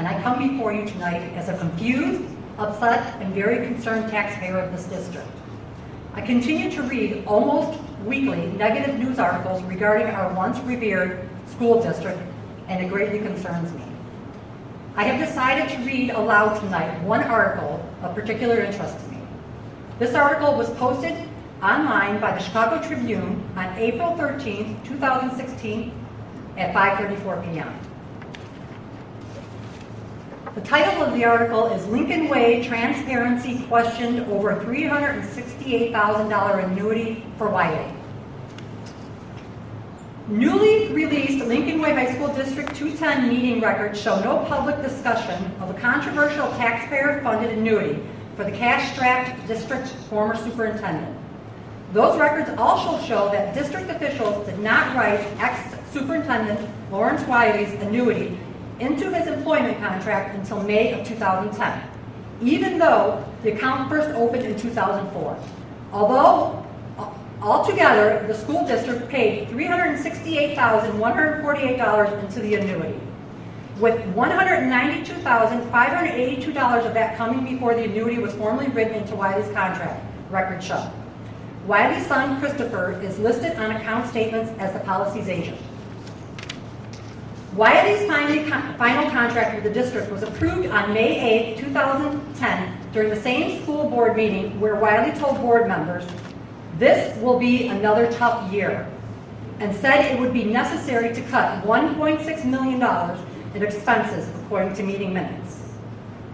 and I come before you tonight as a confused, upset, and very concerned taxpayer of this district. I continue to read almost weekly negative news articles regarding our once revered school district, and it greatly concerns me. I have decided to read aloud tonight one article of particular interest to me. This article was posted online by the Chicago Tribune on April 13, 2016 at 5:34 p.m. The title of the article is Lincoln Way Transparency Questioned Over $368,000 Annuity for Wiley. Newly released Lincoln Way High School District 210 meeting records show no public discussion of a controversial taxpayer-funded annuity for the cash-strapped district's former superintendent. Those records also show that district officials did not write ex-superintendent Lawrence Wiley's annuity into his employment contract until May of 2010, even though the account first opened in 2004. Although, altogether, the school district paid $368,148 into the annuity, with $192,582 of that coming before the annuity was formally written into Wiley's contract, records show. Wiley's son, Christopher, is listed on account statements as the policy's agent. Wiley's final contract with the district was approved on May 8, 2010 during the same school board meeting where Wiley told board members, "This will be another tough year," and said it would be necessary to cut $1.6 million in expenses according to meeting minutes.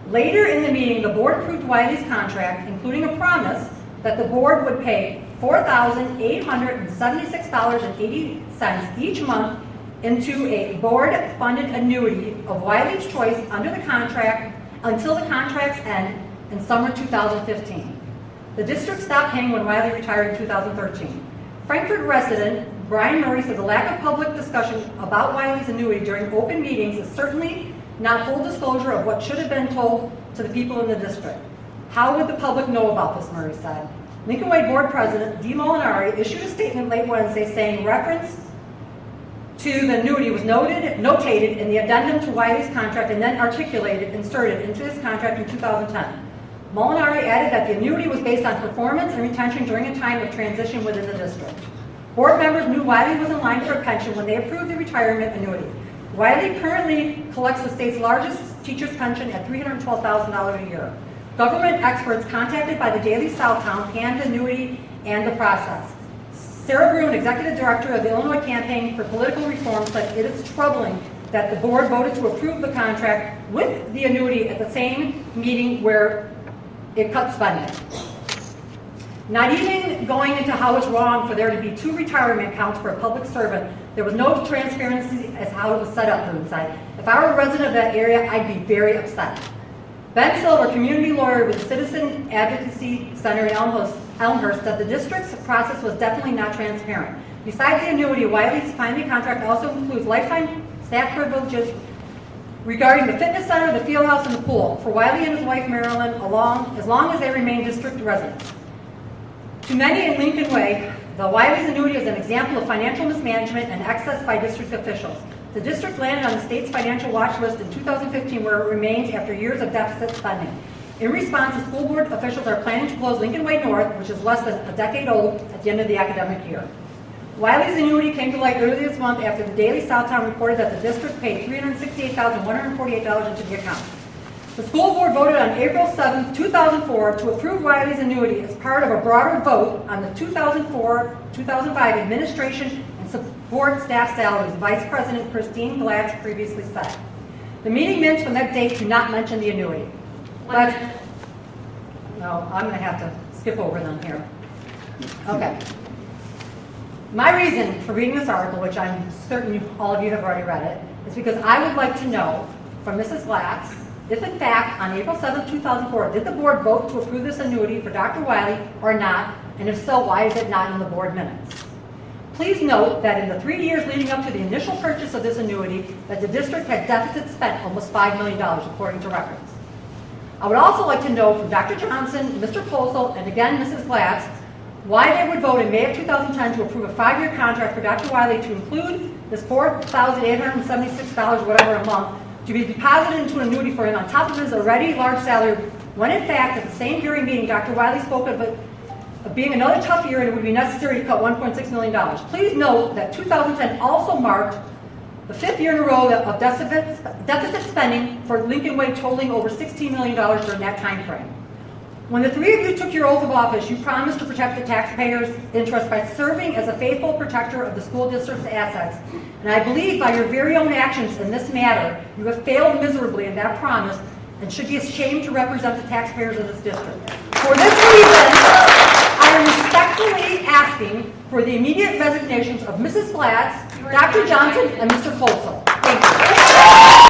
Later in the meeting, the board approved Wiley's contract, including a promise that the board would pay $4,876.80 each month into a board-funded annuity of Wiley's choice under the contract until the contract's end in summer 2015. The district stopped paying when Wiley retired in 2013. Frankfurt resident Brian Murray said the lack of public discussion about Wiley's annuity during open meetings is certainly not full disclosure of what should have been told to the people in the district. How would the public know about this, Murray said. Lincoln Way Board President Dee Molinari issued a statement late Wednesday saying reference to the annuity was notated in the addendum to Wiley's contract and then inserted into his contract in 2010. Molinari added that the annuity was based on performance and retention during a time of transition within the district. Board members knew Wiley was in line for a pension when they approved the retirement annuity. Wiley currently collects the state's largest teacher's pension at $312,000 a year. Government experts contacted by the Daily Southtown panned the annuity and the process. Sarah Bruin, executive director of the Illinois Campaign for Political Reform, said it is troubling that the board voted to approve the contract with the annuity at the same meeting where it cut spending. Not even going into how it's wrong for there to be two retirement accounts for a public servant, there was no transparency as how it was set up inside. If I were a resident of that area, I'd be very upset. Ben Silver, community lawyer with the Citizen Advocacy Center in Elmhurst, said the district's process was definitely not transparent. Besides the annuity, Wiley's final contract also includes lifetime staff privileges regarding the fitness center, the field house, and the pool for Wiley and his wife Marilyn, as long as they remain district residents. To many in Lincoln Way, the Wiley's annuity is an example of financial mismanagement and excess by district officials. The district landed on the state's financial watch list in 2015, where it remains after years of deficit spending. In response, the school board officials are planning to close Lincoln Way North, which is less than a decade old, at the end of the academic year. Wiley's annuity came to light earlier this month after the Daily Southtown reported that the district paid $368,148 into the account. The school board voted on April 7, 2004 to approve Wiley's annuity as part of a broader vote on the 2004-2005 administration and support staff salaries, Vice President Christine Glatz previously said. The meeting minutes from that date do not mention the annuity. But, no, I'm going to have to skip over them here. Okay. My reason for reading this article, which I'm certain all of you have already read it, is because I would like to know from Mrs. Glatz if in fact on April 7, 2004, did the board vote to approve this annuity for Dr. Wiley or not, and if so, why is it not in the board minutes? Please note that in the 3 years leading up to the initial purchase of this annuity, that the district had deficit spent almost $5 million according to records. I would also like to know from Dr. Johnson, Mr. Posel, and again Mrs. Glatz, why they would vote in May of 2010 to approve a 5-year contract for Dr. Wiley to include this $4,876, whatever a month, to be deposited into an annuity for him on top of his already large salary, when in fact, at the same hearing meeting, Dr. Wiley spoke of it being another tough year and it would be necessary to cut $1.6 million. Please note that 2010 also marked the 5th year in a row of deficit spending for Lincoln Way totaling over $16 million during that time frame. When the three of you took your oath of office, you promised to protect the taxpayers' interest by serving as a faithful protector of the school district's assets. And I believe by your very own actions in this matter, you have failed miserably in that promise and should be ashamed to represent the taxpayers of this district. For this reason, I am respectfully asking for the immediate resignations of Mrs. Flats, Dr. Johnson, and Mr. Colsall.